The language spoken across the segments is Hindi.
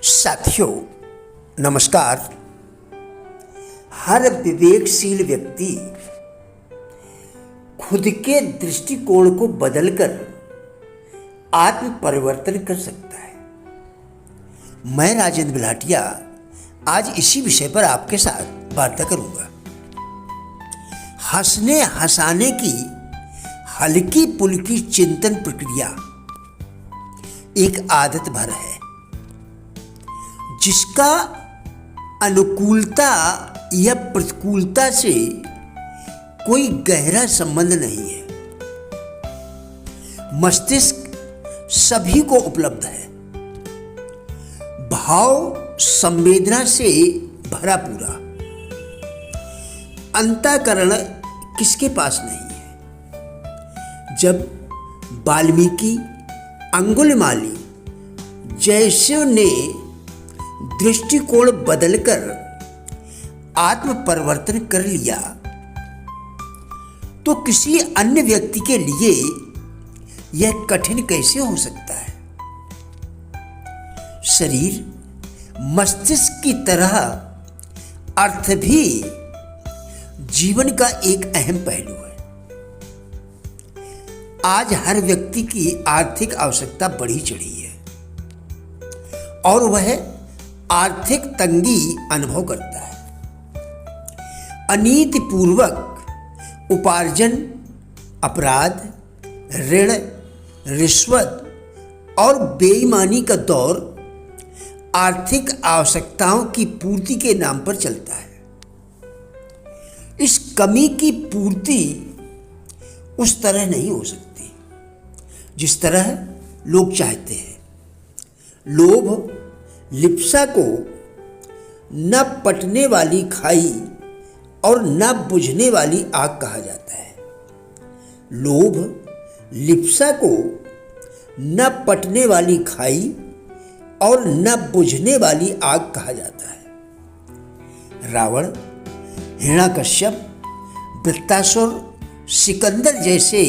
साथियों नमस्कार। हर विवेकशील व्यक्ति खुद के दृष्टिकोण को बदलकर आत्म परिवर्तन कर सकता है। मैं राजेंद्र बिलाटिया आज इसी विषय पर आपके साथ वार्ता करूंगा। हंसने हंसाने की हल्की पुल्की चिंतन प्रक्रिया एक आदत भर है जिसका अनुकूलता या प्रतिकूलता से कोई गहरा संबंध नहीं है। मस्तिष्क सभी को उपलब्ध है, भाव संवेदना से भरा पूरा। अंतःकरण किसके पास नहीं है। जब वाल्मीकि अंगुलिमाली जैसे ने दृष्टिकोण बदलकर आत्म परिवर्तन कर लिया तो किसी अन्य व्यक्ति के लिए यह कठिन कैसे हो सकता है। शरीर मस्तिष्क की तरह अर्थ भी जीवन का एक अहम पहलू है। आज हर व्यक्ति की आर्थिक आवश्यकता बढ़ी चढ़ी है और वह आर्थिक तंगी अनुभव करता है। अनीतिपूर्वक उपार्जन, अपराध, ऋण, रिश्वत और बेईमानी का दौर आर्थिक आवश्यकताओं की पूर्ति के नाम पर चलता है। इस कमी की पूर्ति उस तरह नहीं हो सकती जिस तरह लोग चाहते हैं। लोभ लिप्सा को न पटने वाली खाई और न बुझने वाली आग कहा जाता है। लोभ लिप्सा को न पटने वाली खाई और न बुझने वाली आग कहा जाता है। रावण, हिरण्यकश्यप, वृत्तासुर, सिकंदर जैसे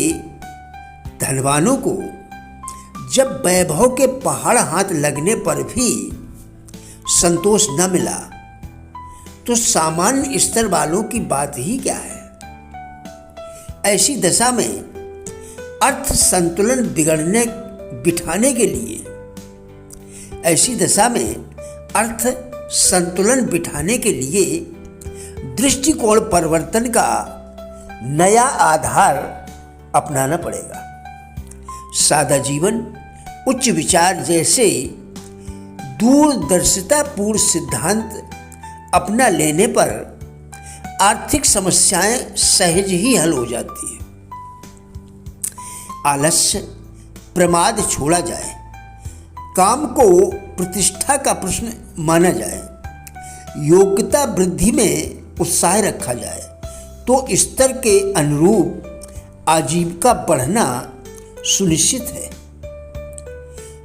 धनवानों को जब वैभव के पहाड़ हाथ लगने पर भी संतोष न मिला तो सामान्य स्तर वालों की बात ही क्या है। ऐसी दशा में अर्थ संतुलन बिठाने के लिए दृष्टिकोण परिवर्तन का नया आधार अपनाना पड़ेगा। सादा जीवन, उच्च विचार जैसे दूरदर्शितापूर्ण सिद्धांत अपना लेने पर आर्थिक समस्याएं सहज ही हल हो जाती है। आलस्य, प्रमाद छोड़ा जाए, काम को प्रतिष्ठा का प्रश्न माना जाए, योग्यता वृद्धि में उत्साह रखा जाए तो स्तर के अनुरूप आजीविका बढ़ना सुनिश्चित है।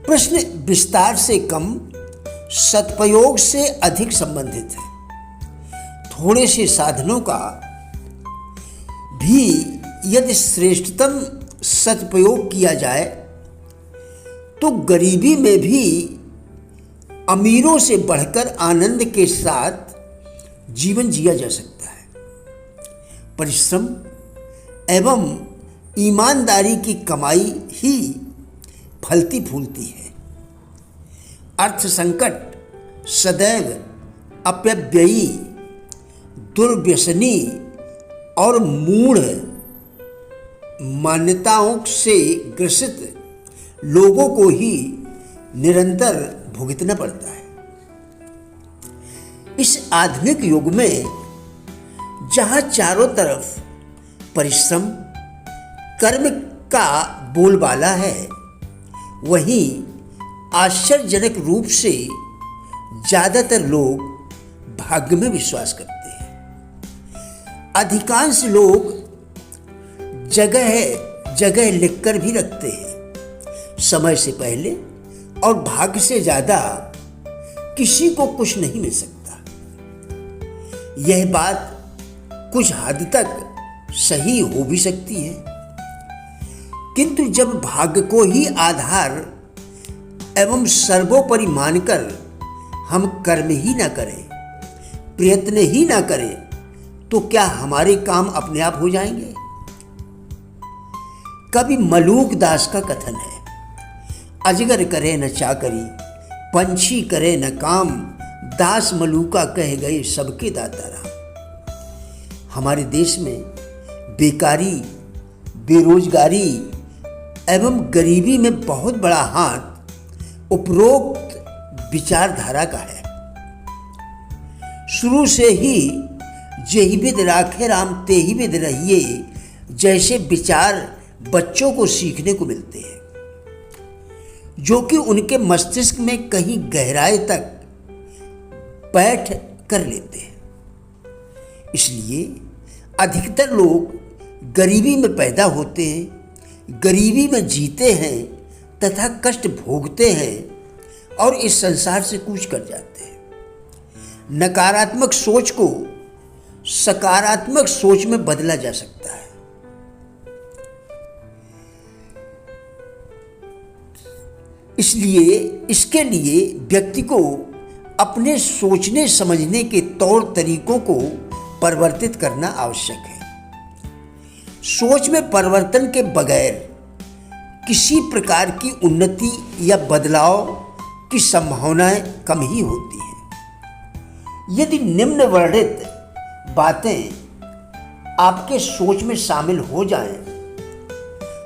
प्रश्न विस्तार से कम, सदुपयोग से अधिक संबंधित है। थोड़े से साधनों का भी यदि श्रेष्ठतम सदुपयोग किया जाए तो गरीबी में भी अमीरों से बढ़कर आनंद के साथ जीवन जिया जा सकता है। परिश्रम एवं ईमानदारी की कमाई ही फलती फूलती है। अर्थ संकट सदैव अपव्ययी, दुर्व्यसनी और मूढ़ मान्यताओं से ग्रसित लोगों को ही निरंतर भुगतना पड़ता है। इस आधुनिक युग में जहां चारों तरफ परिश्रम, कर्म का बोलबाला है, वहीं आश्चर्यजनक रूप से ज्यादातर लोग भाग्य में विश्वास करते हैं। अधिकांश लोग जगह जगह लिखकर भी रखते हैं, समय से पहले और भाग्य से ज्यादा किसी को कुछ नहीं मिल सकता। यह बात कुछ हद तक सही हो भी सकती है, किंतु जब भाग्य को ही आधार एवं सर्वोपरि मानकर हम कर्म ही ना करें, प्रयत्न ही ना करें, तो क्या हमारे काम अपने आप हो जाएंगे? कवि मलूक दास का कथन है, अजगर करे न चाकरी, पंछी करे न काम, दास मलूका कह गए सबके दाता राम। हमारे देश में बेकारी, बेरोजगारी एवं गरीबी में बहुत बड़ा हाथ उपरोक्त विचारधारा का है। शुरू से ही जेहि विद राखे राम तेहि विद रहिए जैसे विचार बच्चों को सीखने को मिलते हैं, जो कि उनके मस्तिष्क में कहीं गहराई तक बैठ कर लेते हैं। इसलिए अधिकतर लोग गरीबी में पैदा होते हैं, गरीबी में जीते हैं तथा कष्ट भोगते हैं और इस संसार से कूच कर जाते हैं। नकारात्मक सोच को सकारात्मक सोच में बदला जा सकता है। इसलिए इसके लिए व्यक्ति को अपने सोचने समझने के तौर तरीकों को परिवर्तित करना आवश्यक है। सोच में परिवर्तन के बगैर किसी प्रकार की उन्नति या बदलाव की संभावनाएं कम ही होती हैं। यदि निम्न वर्णित बातें आपके सोच में शामिल हो जाएं,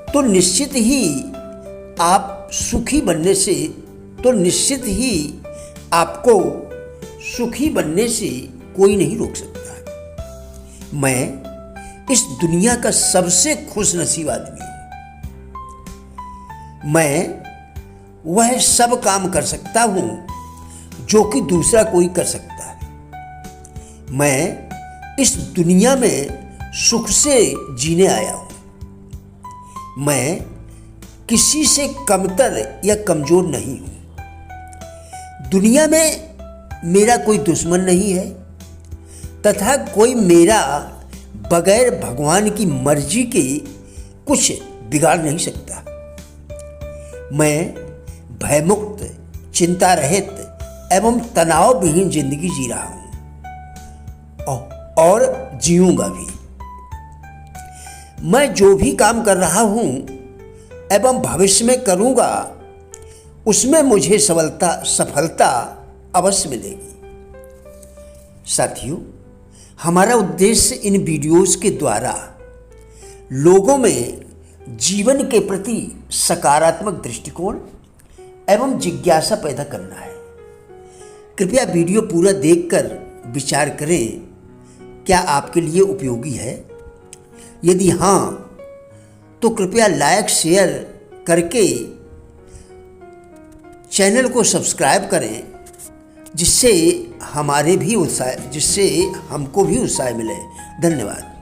तो निश्चित ही आपको सुखी बनने से कोई नहीं रोक सकता है। मैं इस दुनिया का सबसे खुशनसीब आदमी हूं। मैं वह सब काम कर सकता हूं जो कि दूसरा कोई कर सकता है। मैं इस दुनिया में सुख से जीने आया हूं। मैं किसी से कमतर या कमजोर नहीं हूं। दुनिया में मेरा कोई दुश्मन नहीं है तथा कोई मेरा बगैर भगवान की मर्जी के कुछ बिगाड़ नहीं सकता। मैं भयमुक्त, चिंता रहित एवं तनाव विहीन जिंदगी जी रहा हूं और जीऊंगा भी। मैं जो भी काम कर रहा हूं एवं भविष्य में करूंगा, उसमें मुझे सफलता अवश्य मिलेगी। साथियों, हमारा उद्देश्य इन वीडियोस के द्वारा लोगों में जीवन के प्रति सकारात्मक दृष्टिकोण एवं जिज्ञासा पैदा करना है। कृपया वीडियो पूरा देखकर विचार करें, क्या आपके लिए उपयोगी है? यदि हाँ, तो कृपया लाइक शेयर करके चैनल को सब्सक्राइब करें, जिससे हमको भी उत्साह मिले। धन्यवाद।